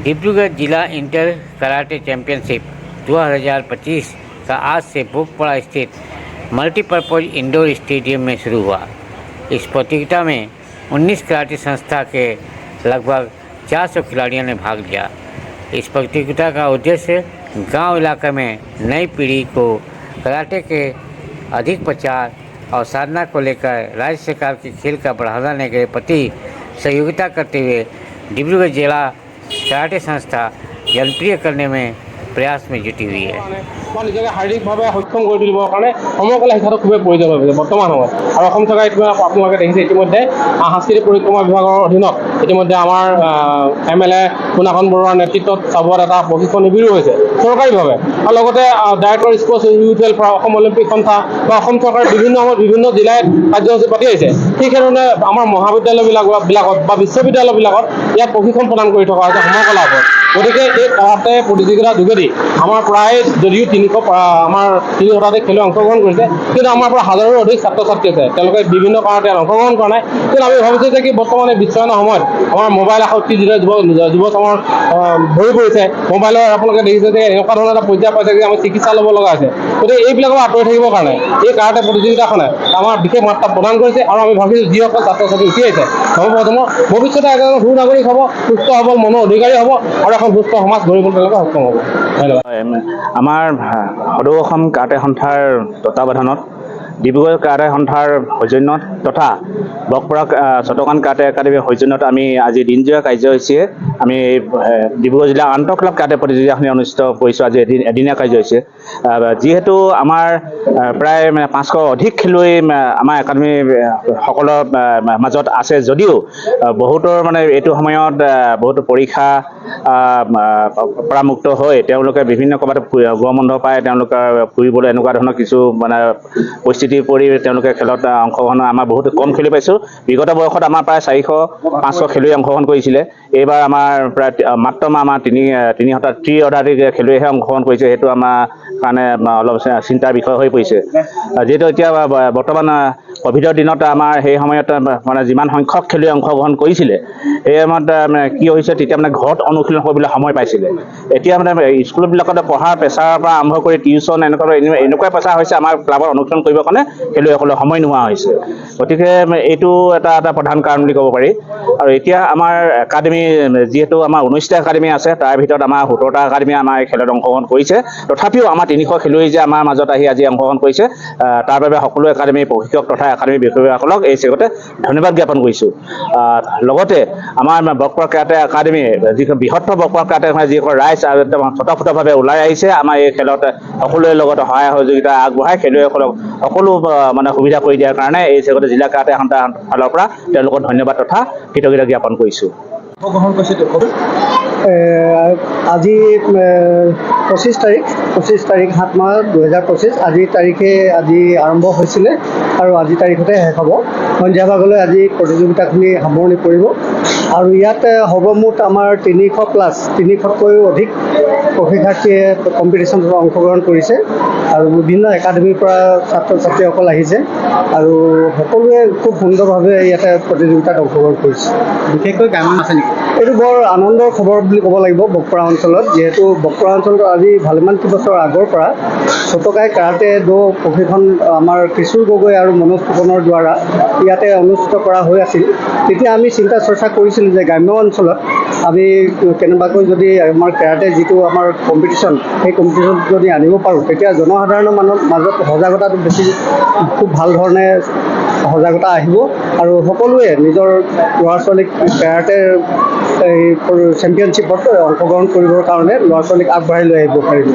डिब्रूगढ़ जिला inter karate championship 2025 का आज से भोगपड़ा स्थित मल्टीपर्पज़ इंडोर स्टेडियम में शुरू हुआ। इस प्रतियोगिता में 19 कराटे संस्था के लगभग 400 खिलाड़ियों ने भाग लिया। इस प्रतियोगिता का उद्देश्य गांव इलाके में नई पीढ़ी को कराटे के अधिक प्रचार और साधना को लेकर राज्य सरकार की खेल का बढ़ावा देने के प्रति सहयोगिता करते हुए डिब्रूगढ़ जिला कराटे संस्था जनप्रिय करने में प्रयास में जुटी हुई है। নিজকে শাৰীৰিকভাৱে সক্ষম কৰি তুলিবৰ কাৰণে সমগ্ৰ শিক্ষাটো খুবেই প্ৰয়োজন হৈ পৰিছে বৰ্তমান সময়ত। আৰু অসম চৰকাৰে আপোনালোকে দেখিছে ইতিমধ্যে সাংস্কৃতিক পৰিক্ৰমা বিভাগৰ অধীনত ইতিমধ্যে আমাৰ MLA পুনাখন বৰুৱাৰ নেতৃত্বত চাবুৱাত এটা প্ৰশিক্ষণ শিবিৰো হৈছে চৰকাৰীভাৱে। আৰু লগতে ডাইৰেক্টৰ স্পৰ্টছ ইউথ পৰা অসম অলিম্পিক সন্থা বা অসম চৰকাৰৰ বিভিন্ন জিলাত কাৰ্যসূচী পাতি আহিছে। ঠিক সেইধৰণে আমাৰ মহাবিদ্যালয়বিলাকত বা বিশ্ববিদ্যালয়বিলাকত ইয়াত প্ৰশিক্ষণ প্ৰদান কৰি থকা হৈছে সমগ্ৰ ওপৰত। গতিকে এই কৰাটে প্ৰতিযোগিতাৰ যোগেদি আমাৰ প্ৰায় যদিও 300 খেলুৱৈ অংশগ্ৰহণ কৰিছে, কিন্তু আমাৰ পৰা হাজাৰৰ অধিক ছাত্ৰ ছাত্ৰী আছে, তেওঁলোকে বিভিন্ন কাৰণতে অংশগ্ৰহণ কৰা নাই। কিন্তু আমি ভাবিছোঁ যে কি বৰ্তমানে বিশ্বায়নৰ সময়ত আমাৰ মোবাইল আসক্তি যিদৰে যুৱচামৰ ভৰি পৰিছে, মোবাইলৰ আপোনালোকে দেখিছে যে এনেকুৱা ধৰণৰ এটা পৰ্যায় পাইছে যে আমি চিকিৎসা ল'ব লগা হৈছে। গতিকে এইবিলাকৰ আঁতৰি থাকিবৰ কাৰণে এই কাৰাটে প্ৰতিযোগিতাখনে আমাৰ বিশেষ মাত্ৰা প্ৰদান কৰিছে। আৰু আমি ভাবিছোঁ যিসকল ছাত্ৰ ছাত্ৰী উঠি আহিছে নৱপ্ৰজন্মৰ ভৱিষ্যতে এজন সুনাগৰিক হ'ব, সুস্থ সবল মনৰ অধিকাৰী হ'ব আৰু এখন সুস্থ সমাজ গঢ়িবলৈ তেওঁলোকে সক্ষম হ'ব। ধন্যবাদ। আমাৰ সদৌ অসম কাৰাটে সন্থাৰ তত্বাৱধানত ডিব্ৰুগড় কাৰাটে সন্থাৰ সৌজন্যত তথা ভোগপৰা চটকান কাৰাটে একাডেমীৰ সৌজন্যত আমি আজি দিনজোৰা কাৰ্যসূচীৰে আমি ডিব্ৰুগড় জিলা আন্তঃ ক্লাব কাৰাটে প্ৰতিযোগিতাখিনি অনুষ্ঠিত কৰিছোঁ। আজি এদিনীয়া কাৰ্যসূচী যিহেতু আমাৰ প্ৰায় 500 অধিক খেলুৱৈ আমাৰ একাডেমীৰ সকলৰ মাজত আছে, যদিও বহুতৰ এইটো সময়ত বহুতো পৰীক্ষা পৰা মুক্ত হৈ তেওঁলোকে বিভিন্ন ক'ৰবাত গৰম বন্ধ পায়, তেওঁলোকে ফুৰিবলৈ এনেকুৱা ধৰণৰ কিছু পৰিস্থিতি পৰি তেওঁলোকে খেলত অংশগ্ৰহণ আমাৰ বহুত কম খেলুৱৈ পাইছোঁ। বিগত বয়সত আমাৰ প্ৰায় 400-500 খেলুৱৈ অংশগ্ৰহণ কৰিছিলে। এইবাৰ আমাৰ প্ৰায় মাত্ৰ আমাৰ 300 অৰ্ধাধিক খেলুৱৈহে অংশগ্ৰহণ কৰিছে। সেইটো আমাৰ কাৰণে অলপ চিন্তাৰ বিষয় হৈ পৰিছে, যিহেতু এতিয়া বৰ্তমান ক'ভিডৰ দিনত আমাৰ সেই সময়ত যিমান সংখ্যক খেলুৱৈ অংশগ্ৰহণ কৰিছিলে, সেই সময়ত কি হৈছে তেতিয়া ঘৰত অনুশীলন কৰিবলৈ সময় পাইছিলে। এতিয়া স্কুলবিলাকতে পঢ়াৰ প্ৰেছাৰৰ পৰা আৰম্ভ কৰি টিউশ্যন এনেকুৱা প্ৰেছাৰ হৈছে আমাৰ ক্লাবত অনুশীলন কৰিবৰ কাৰণে খেলুৱৈসকলৰ সময় নোহোৱা হৈছে। গতিকে এইটো এটা প্ৰধান কাৰণ বুলি ক'ব পাৰি। আৰু এতিয়া আমাৰ একাডেমী যিহেতু আমাৰ 19টা একাডেমী আছে, তাৰ ভিতৰত আমাৰ 17টা একাডেমী আমাৰ এই খেলত অংশগ্ৰহণ কৰিছে। তথাপিও আমাৰ 300 খেলুৱৈ যে আমাৰ মাজত আহি আজি অংশগ্ৰহণ কৰিছে, তাৰ বাবে সকলো একাডেমী প্ৰশিক্ষক তথা একাডেমী বিষয়াসকলক এই চেগতে ধন্যবাদ জ্ঞাপন কৰিছোঁ। লগতে আমাৰ ভোগপৰা কাৰাটে একাডেমী যিখন বৃহত্তৰ ভোগপৰা কাৰাটে যিখন ৰাইজ স্বতঃস্ফূৰ্তভাৱে ওলাই আহিছে আমাৰ এই খেলত সকলোৰে লগত সহায় সহযোগিতা আগবঢ়াই খেলুৱৈসকলক সকলো সুবিধা কৰি দিয়াৰ কাৰণে এই চেগতে জিলা কাৰাটে সন্থাৰ ফালৰ পৰা তেওঁলোকক ধন্যবাদ তথা কৃতজ্ঞতা জ্ঞাপন কৰিছোঁ। আজি 25 তাৰিখ 7 মাৰ্চ 2025 আজি তাৰিখে আৰম্ভ হৈছিলে আৰু আজি তাৰিখতে শেষ হ'ব। সন্ধিয়া ভাগলৈ আজি প্ৰতিযোগিতাখিনি সামৰণি পৰিব আৰু ইয়াত সৰ্বমুঠ আমাৰ 300তকৈও অধিক প্ৰশিক্ষাৰ্থীয়ে কম্পিটিশ্যনত অংশগ্ৰহণ কৰিছে আৰু বিভিন্ন একাডেমীৰ পৰা ছাত্ৰ ছাত্ৰীসকল আহিছে আৰু সকলোৱে খুব সুন্দৰভাৱে ইয়াতে প্ৰতিযোগিতাত অংশগ্ৰহণ কৰিছে। বিশেষকৈ গামন আছে নেকি? এইটো বৰ আনন্দৰ খবৰ বুলি ক'ব লাগিব ভোগপৰা অঞ্চলত, যিহেতু ভোগপৰা অঞ্চলত আজি ভালেমান কেইবছৰ আগৰ পৰা চটকাই কাৰাটে প্ৰশিক্ষণ আমাৰ কিশোৰ গগৈ আৰু মনোজ ফুকনৰ দ্বাৰা ইয়াতে অনুষ্ঠিত কৰা হৈ আছিল। তেতিয়া আমি চিন্তা চৰ্চা কৰিছিলোঁ যে গ্ৰাম্য অঞ্চলত আমি কেনেবাকৈ যদি আমাৰ কাৰাটে যিটো আমাৰ কম্পিটিশ্যন, সেই কম্পিটিশ্যন যদি আনিব পাৰোঁ, তেতিয়া জনসাধাৰণৰ মাজত সজাগতাটো খুব ভাল ধৰণে সজাগতা আহিব আৰু সকলোৱে নিজৰ ল'ৰা ছোৱালীক কাৰাটে এই চেম্পিয়নশ্বিপত অংশগ্ৰহণ কৰিবৰ কাৰণে ল'ৰা ছোৱালীক আগবঢ়াই লৈ আহিব পাৰিব।